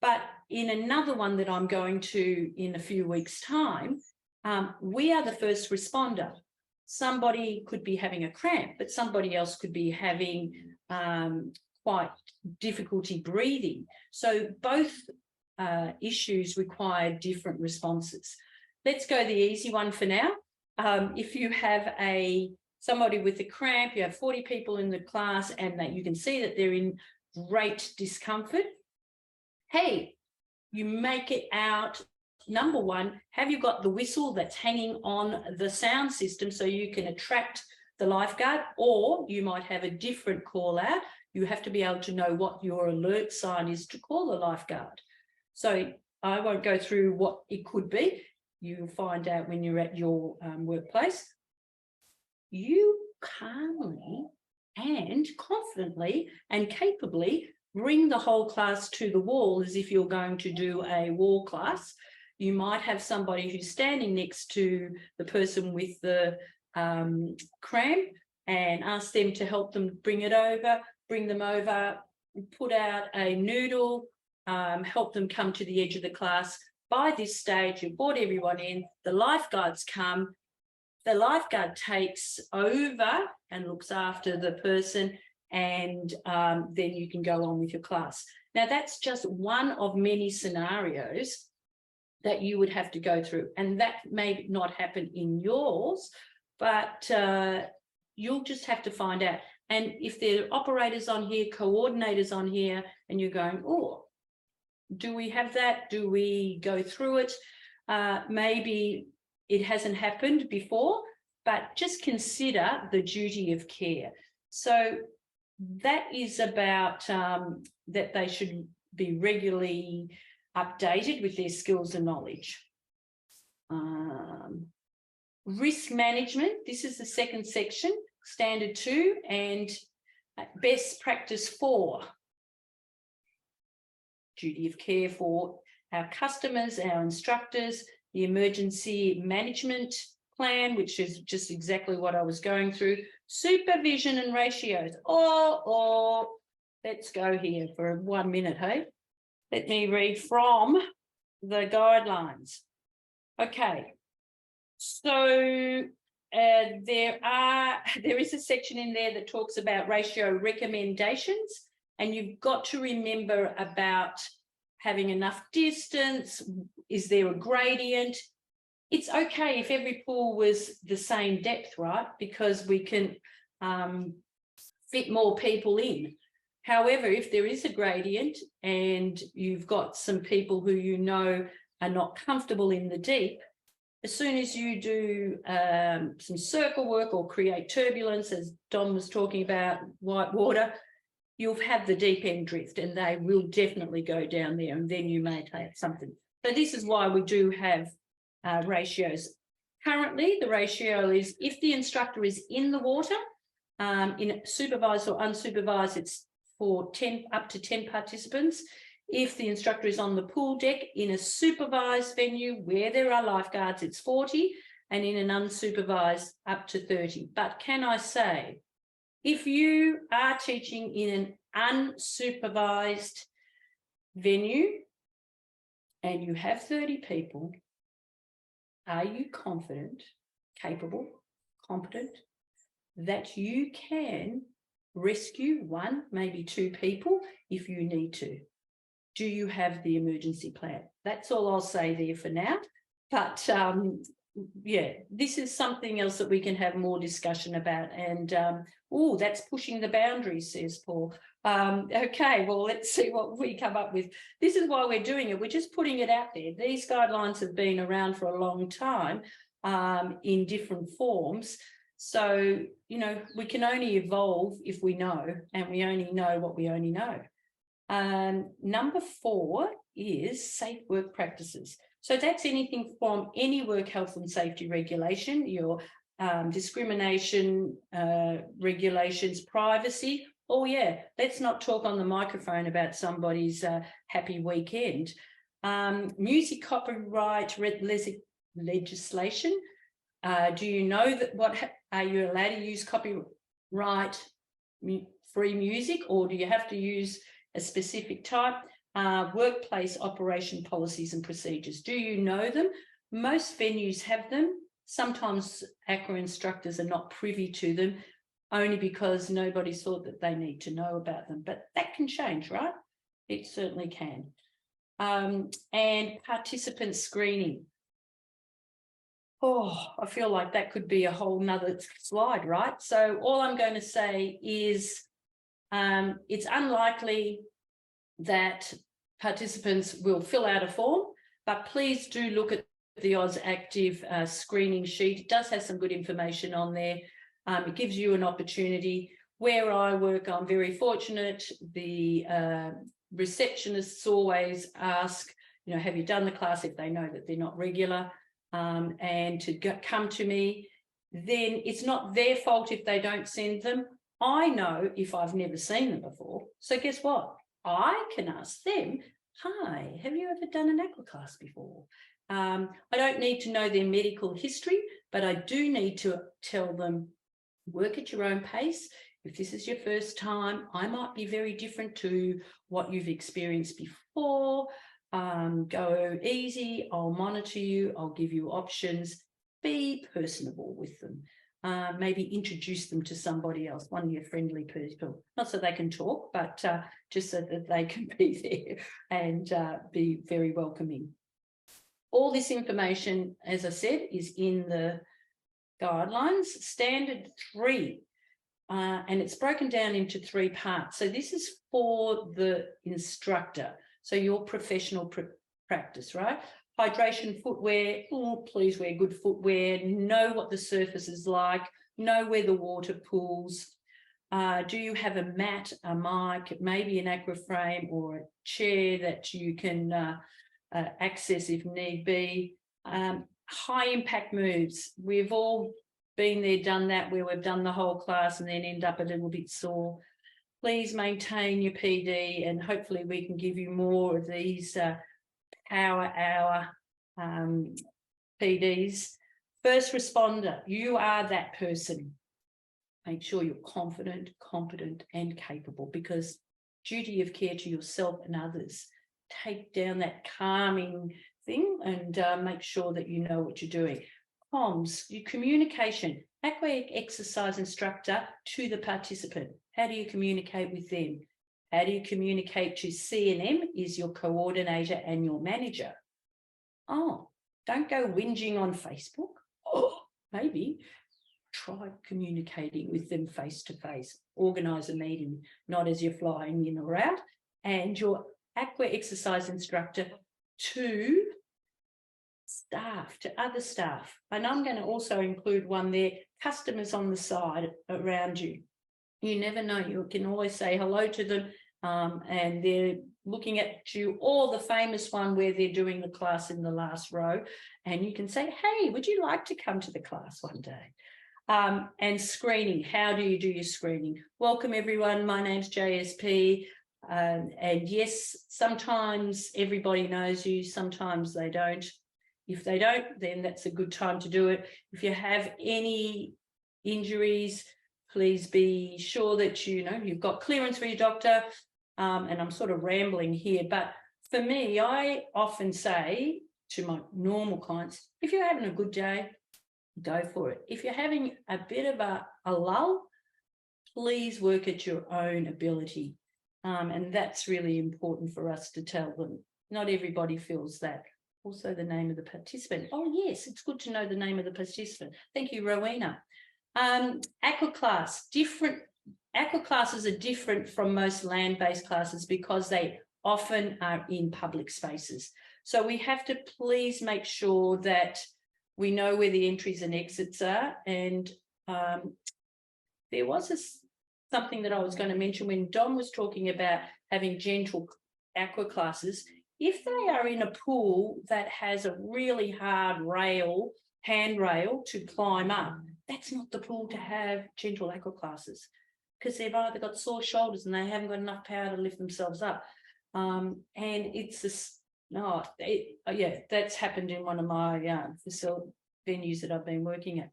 But in another one that I'm going to in a few weeks' time, we are the first responder. Somebody could be having a cramp, but somebody else could be having quite difficulty breathing. So both issues require different responses. Let's go the easy one for now. If you have somebody with a cramp, you have 40 people in the class and that you can see that they're in great discomfort. Hey, you make it out. Number one, have you got the whistle that's hanging on the sound system so you can attract the lifeguard? Or you might have a different call out. You have to be able to know what your alert sign is to call the lifeguard. So I won't go through what it could be. You'll find out when you're at your workplace. You calmly and confidently and capably bring the whole class to the wall as if you're going to do a wall class. You might have somebody who's standing next to the person with the cramp and ask them to help them bring them over, put out a noodle, help them come to the edge of the class. By this stage, you've brought everyone in, the lifeguards come, the lifeguard takes over and looks after the person, and then you can go on with your class. Now, that's just one of many scenarios that you would have to go through, and that may not happen in yours, but you'll just have to find out. And if there are operators on here, coordinators on here, and you're going, oh, do we have that? Do we go through it? Maybe it hasn't happened before, but just consider the duty of care. So that is about that they should be regularly updated with their skills and knowledge. Risk management, this is the second section, standard 2, and best practice 4. Duty of care for our customers, our instructors, the emergency management plan, which is just exactly what I was going through, supervision and ratios. Let's go here for 1 minute, hey? Let me read from the guidelines. Okay, so there is a section in there that talks about ratio recommendations, and you've got to remember about having enough distance. Is there a gradient? It's okay if every pool was the same depth, right? Because we can fit more people in. However, if there is a gradient and you've got some people who you know are not comfortable in the deep, as soon as you do some circle work or create turbulence, as Don was talking about, white water, you'll have the deep end drift, and they will definitely go down there, and then you may take something. So this is why we do have ratios. Currently, the ratio is if the instructor is in the water, in supervised or unsupervised, it's for up to 10 participants. If the instructor is on the pool deck in a supervised venue where there are lifeguards, it's 40, and in an unsupervised up to 30. But can I say, if you are teaching in an unsupervised venue and you have 30 people, are you confident, capable, competent that you can rescue one, maybe two people if you need to? Do you have the emergency plan? That's all I'll say there for now. But yeah, this is something else that we can have more discussion about. And oh, that's pushing the boundaries, says Paul. Okay, well, let's see what we come up with. This is why we're doing it. We're just putting it out there. These guidelines have been around for a long time in different forms. So, you know, we can only evolve if we know, and we only know what we only know. Number 4 is safe work practices. So that's anything from any work health and safety regulation, your discrimination regulations, privacy. Oh yeah, let's not talk on the microphone about somebody's happy weekend. Music copyright legislation. Do you know that are you allowed to use copyright free music, or do you have to use a specific type? Workplace operation policies and procedures. Do you know them? Most venues have them. Sometimes Aqua instructors are not privy to them, only because nobody's thought that they need to know about them. But that can change, right? It certainly can. And participant screening. Oh, I feel like that could be a whole nother slide, right? So all I'm going to say is it's unlikely that participants will fill out a form, but please do look at the AUSactive screening sheet. It does have some good information on there. It gives you an opportunity. Where I work, I'm very fortunate. The receptionists always ask, you know, have you done the class, if they know that they're not regular, and to come to me. Then it's not their fault if they don't send them. I know if I've never seen them before. So guess what? I can ask them, hi, have you ever done an aqua class before? I don't need to know their medical history, but I do need to tell them, work at your own pace. If this is your first time, I might be very different to what you've experienced before. Go easy, I'll monitor you, I'll give you options. Be personable with them. Maybe introduce them to somebody else, one of your friendly people, not so they can talk, but just so that they can be there and be very welcoming. All this information, as I said, is in the guidelines. Standard 3, and it's broken down into 3 parts. So this is for the instructor, so your professional practice, right? Hydration footwear, oh, please wear good footwear, know what the surface is like, know where the water pools. Do you have a mat, a mic, maybe an aqua frame or a chair that you can access if need be? High impact moves. We've all been there, done that, where we've done the whole class and then end up a little bit sore. Please maintain your PD, and hopefully we can give you more of these power hour PDs. First responder, you are that person. Make sure you're confident, competent, and capable, because duty of care to yourself and others. Take down that calming thing and make sure that you know what you're doing. Comms, your communication. Aqua exercise instructor to the participant. How do you communicate with them? How do you communicate to C&M, is your coordinator and your manager? Oh, don't go whinging on Facebook. Oh, maybe try communicating with them face to face. Organise a meeting, not as you're flying in or out. And your Aqua exercise instructor to staff, to other staff. And I'm going to also include one there, customers on the side around you. You never know. You can always say hello to them, and they're looking at you, or the famous one where they're doing the class in the last row, and you can say, hey, would you like to come to the class one day? And screening. How do you do your screening? Welcome, everyone. My name's JSP. And yes, sometimes everybody knows you, sometimes they don't. If they don't, then that's a good time to do it. If you have any injuries, please be sure that you've got clearance for your doctor. And I'm sort of rambling here, but for me, I often say to my normal clients, if you're having a good day, go for it. If you're having a bit of a lull, please work at your own ability. And that's really important for us to tell them. Not everybody feels that. Also the name of the participant. Oh, yes, it's good to know the name of the participant. Thank you, Rowena. Aqua class, different. Aqua classes are different from most land-based classes because they often are in public spaces. So we have to please make sure that we know where the entries and exits are. And there was something that I was going to mention when Dom was talking about having gentle aqua classes. If they are in a pool that has a really hard handrail to climb up, that's not the pool to have gentle aqua classes, because they've either got sore shoulders and they haven't got enough power to lift themselves up. And it's that's happened in one of my venues that I've been working at.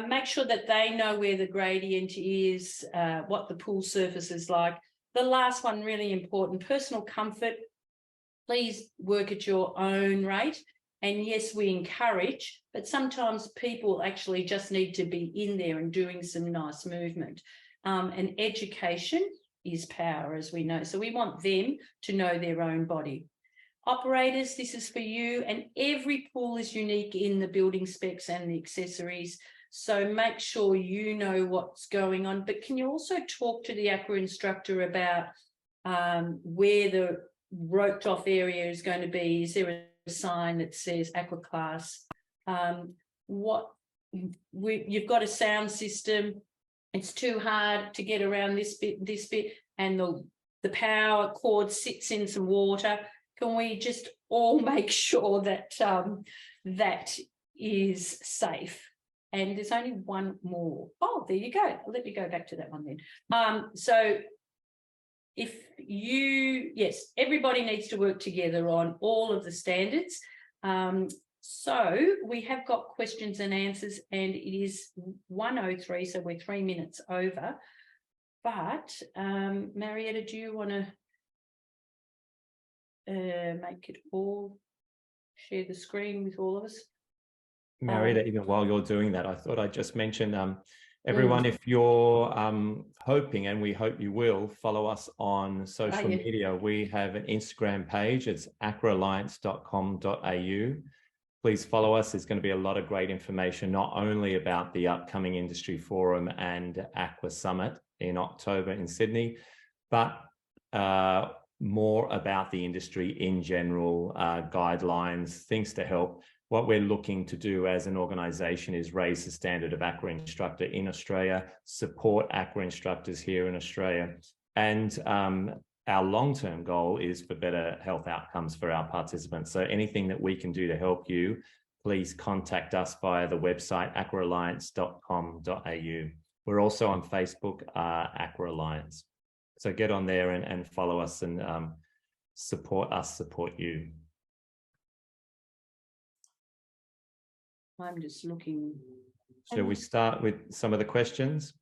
Make sure that they know where the gradient is, what the pool surface is like. The last one, really important, personal comfort. Please work at your own rate. And yes, we encourage, but sometimes people actually just need to be in there and doing some nice movement. And education is power, as we know. So we want them to know their own body. Operators, this is for you. And every pool is unique in the building specs and the accessories. So make sure you know what's going on. But can you also talk to the aqua instructor about where the roped off area is going to be? Is there a sign that says aqua class? You've got a sound system. It's too hard to get around this bit, and the power cord sits in some water. Can we just all make sure that that is safe? And there's only one more. Oh, there you go. Let me go back to that one then. So everybody needs to work together on all of the standards. So we have got questions and answers, and it is 1:03, so we're 3 minutes over. But Marietta, do you want to make it all, share the screen with all of us? Marietta, even while you're doing that, I thought I'd just mention, everyone, if you're hoping, and we hope you will, follow us on social media. We have an Instagram page. It's aquaalliance.com.au. Please follow us. There's going to be a lot of great information, not only about the upcoming Industry Forum and Aqua Summit in October in Sydney, but more about the industry in general, guidelines, things to help. What we're looking to do as an organisation is raise the standard of aqua instructor in Australia, support aqua instructors here in Australia, and our long-term goal is for better health outcomes for our participants. So anything that we can do to help you, please contact us via the website aquaalliance.com.au. We're also on Facebook, Aqua Alliance. So get on there and follow us and support us, support you. I'm just looking. Shall we start with some of the questions?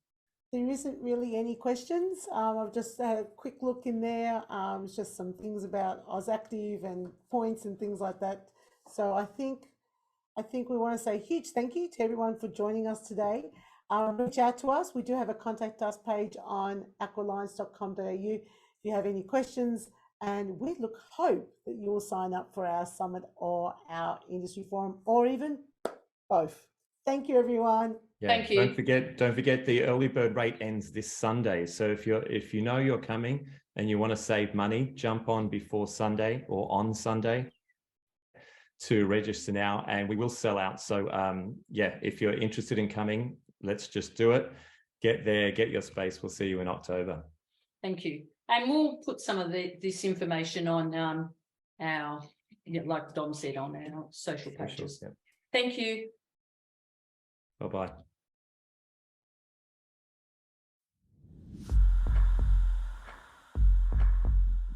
There isn't really any questions. I've just had a quick look in there. It's just some things about AUSactive and points and things like that. So I think we want to say a huge thank you to everyone for joining us today. Reach out to us. We do have a contact us page on aquaalliance.com.au if you have any questions, and we hope that you will sign up for our summit or our industry forum, or even both. Thank you, everyone. Yeah, thank you. Don't forget the early bird rate ends this Sunday. So if you know you're coming and you want to save money, jump on before Sunday or on Sunday to register now, and we will sell out. So yeah, if you're interested in coming, let's just do it. get there, get your space. We'll see you in October. Thank you. And we'll put some of this information on our, like Dom said, on our social pages. Sure, yeah. Thank you. Bye-bye.